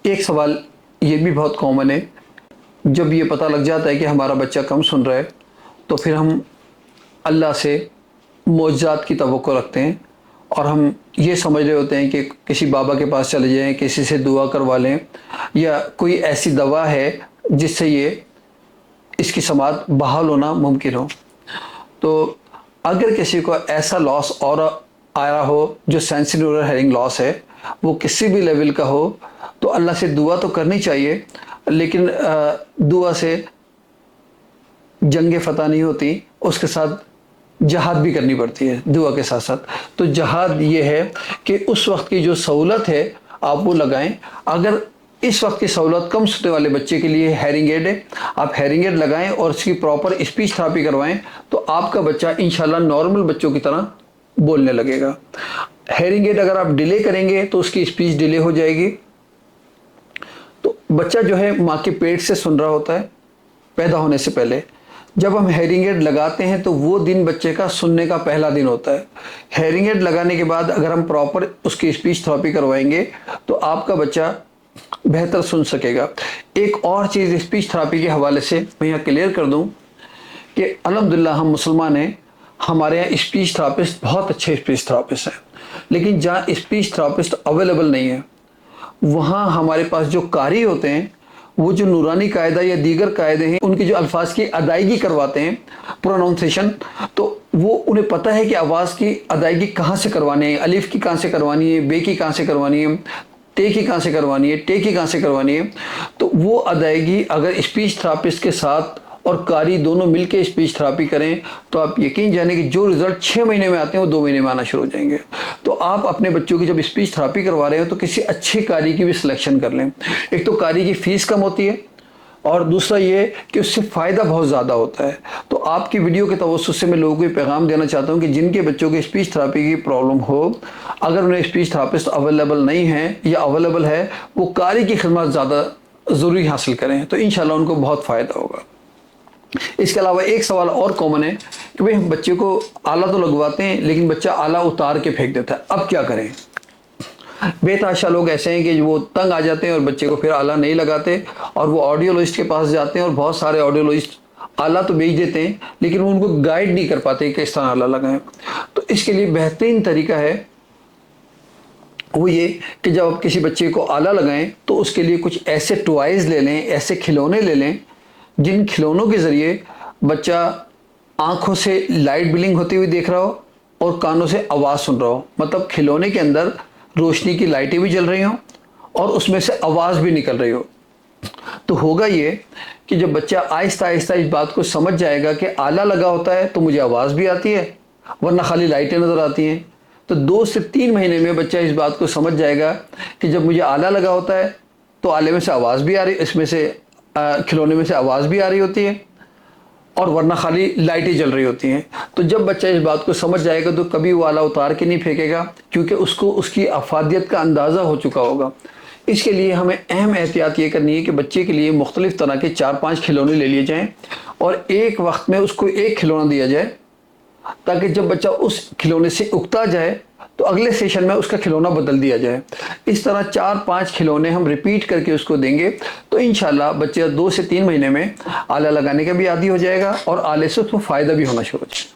ایک سوال یہ بھی بہت کامن ہے، جب یہ پتہ لگ جاتا ہے کہ ہمارا بچہ کم سن رہا ہے تو پھر ہم اللہ سے معجزات کی توقع رکھتے ہیں، اور ہم یہ سمجھ رہے ہوتے ہیں کہ کسی بابا کے پاس چلے جائیں، کسی سے دعا کروا لیں، یا کوئی ایسی دوا ہے جس سے یہ اس کی سماعت بحال ہونا ممکن ہو۔ تو اگر کسی کو ایسا لاس اور آ رہا ہو جو سینسری نیورل ہیئرنگ لاس ہے، وہ کسی بھی لیول کا ہو، تو اللہ سے دعا تو کرنی چاہیے، لیکن دعا سے جنگ فتح نہیں ہوتی، اس کے ساتھ جہاد بھی کرنی پڑتی ہے دعا کے ساتھ ساتھ۔ تو جہاد یہ ہے کہ اس وقت کی جو سہولت ہے آپ وہ لگائیں۔ اگر اس وقت کی سہولت کم سننے والے بچے کے لیے ہیئرنگ ایڈ ہے، آپ ہیئرنگ ایڈ لگائیں اور اس کی پراپر اسپیچ تھراپی کروائیں، تو آپ کا بچہ انشاءاللہ نارمل بچوں کی طرح بولنے لگے گا۔ ہیئرنگ ایڈ اگر آپ ڈیلے کریں گے تو اس کی اسپیچ ڈیلے ہو جائے گی۔ تو بچہ جو ہے ماں کے پیٹ سے سن رہا ہوتا ہے پیدا ہونے سے پہلے، جب ہم ہیئرنگ ایڈ لگاتے ہیں تو وہ دن بچے کا سننے کا پہلا دن ہوتا ہے۔ ہیئرنگ ایڈ لگانے کے بعد اگر ہم پراپر اس کی اسپیچ تھراپی کروائیں گے تو آپ کا بچہ بہتر سن سکے گا۔ ایک اور چیز اسپیچ تھراپی کے حوالے سے میں یہاں کلیئر کر دوں کہ الحمدللہ ہم مسلمان ہیں، ہمارے یہاں اسپیچ تھراپسٹ بہت اچھے اسپیچ تھراپسٹ ہیں، لیکن جہاں اسپیچ تھراپسٹ اویلیبل نہیں ہے وہاں ہمارے پاس جو قاری ہوتے ہیں، وہ جو نورانی قاعدہ یا دیگر قاعدے ہیں ان کے جو الفاظ کی ادائیگی کرواتے ہیں، پروننسیشن، تو وہ انہیں پتہ ہے کہ آواز کی ادائیگی کہاں سے کروانی ہے، الف کی کہاں سے کروانی ہے، بے کی کہاں سے کروانی ہے، تے کی کہاں سے کروانی ہے، ٹے کی کہاں سے کروانی ہے۔ تو وہ ادائیگی اگر اسپیچ تھراپسٹ کے ساتھ اور قاری دونوں مل کے اسپیچ تھراپی کریں تو آپ یقین جانیں کہ جو رزلٹ 6 مہینے میں آتے ہیں وہ 2 مہینے میں آنا شروع ہو جائیں گے۔ تو آپ اپنے بچوں کی جب اسپیچ تھراپی کروا رہے ہیں تو کسی اچھے قاری کی بھی سلیکشن کر لیں۔ ایک تو قاری کی فیس کم ہوتی ہے، اور دوسرا یہ کہ اس سے فائدہ بہت زیادہ ہوتا ہے۔ تو آپ کی ویڈیو کے توسط سے میں لوگوں کو یہ پیغام دینا چاہتا ہوں کہ جن کے بچوں کے اسپیچ تھراپی کی پرابلم ہو، اگر انہیں اسپیچ تھراپسٹ اویلیبل نہیں ہے یا اویلیبل ہے، وہ قاری کی خدمات زیادہ ضروری حاصل کریں، تو انشاءاللہ ان کو بہت فائدہ ہوگا۔ اس کے علاوہ ایک سوال اور کامن ہے کہ بھئی ہم بچے کو آلہ تو لگواتے ہیں لیکن بچہ آلہ اتار کے پھینک دیتا ہے، اب کیا کریں؟ بے تحاشا لوگ ایسے ہیں کہ وہ تنگ آ جاتے ہیں اور بچے کو پھر آلہ نہیں لگاتے، اور وہ آڈیولوجسٹ کے پاس جاتے ہیں، اور بہت سارے آڈیولوجسٹ آلہ تو بیچ دیتے ہیں لیکن وہ ان کو گائیڈ نہیں کر پاتے کہ اس طرح آلہ لگائیں۔ تو اس کے لیے بہترین طریقہ ہے وہ یہ کہ جب آپ کسی بچے کو آلہ لگائیں تو اس کے لیے کچھ ایسے ٹوائز لے لیں، ایسے کھلونے لے لیں جن کھلونوں کے ذریعے بچہ آنکھوں سے لائٹ بلنگ ہوتی ہوئی دیکھ رہا ہو اور کانوں سے آواز سن رہا ہو۔ مطلب کھلونے کے اندر روشنی کی لائٹیں بھی جل رہی ہوں اور اس میں سے آواز بھی نکل رہی ہو۔ تو ہوگا یہ کہ جب بچہ آہستہ آہستہ اس بات کو سمجھ جائے گا کہ آلہ لگا ہوتا ہے تو مجھے آواز بھی آتی ہے ورنہ خالی لائٹیں نظر آتی ہیں، تو 2 سے 3 مہینے میں بچہ اس بات کو سمجھ جائے گا کہ جب مجھے آلہ لگا ہوتا ہے تو آلے میں سے آواز بھی آ رہی، اس میں سے کھلونے میں سے آواز بھی آ رہی ہوتی ہے اور ورنہ خالی لائٹیں جل رہی ہوتی ہیں۔ تو جب بچہ اس بات کو سمجھ جائے گا تو کبھی وہ آلہ اتار کے نہیں پھینکے گا، کیونکہ اس کو اس کی افادیت کا اندازہ ہو چکا ہوگا۔ اس کے لیے ہمیں اہم احتیاط یہ کرنی ہے کہ بچے کے لیے مختلف طرح کے 4-5 کھلونے لے لیے جائیں اور ایک وقت میں اس کو ایک کھلونا دیا جائے، تاکہ جب بچہ اس کھلونے سے اکتا جائے تو اگلے سیشن میں اس کا کھلونا بدل دیا جائے۔ اس طرح 4-5 کھلونے ہم ریپیٹ کر کے اس کو دیں گے تو انشاءاللہ بچہ 2 سے 3 مہینے میں آلہ لگانے کا بھی عادی ہو جائے گا اور آلے سے اس کو فائدہ بھی ہونا شروع ہو جائے گا۔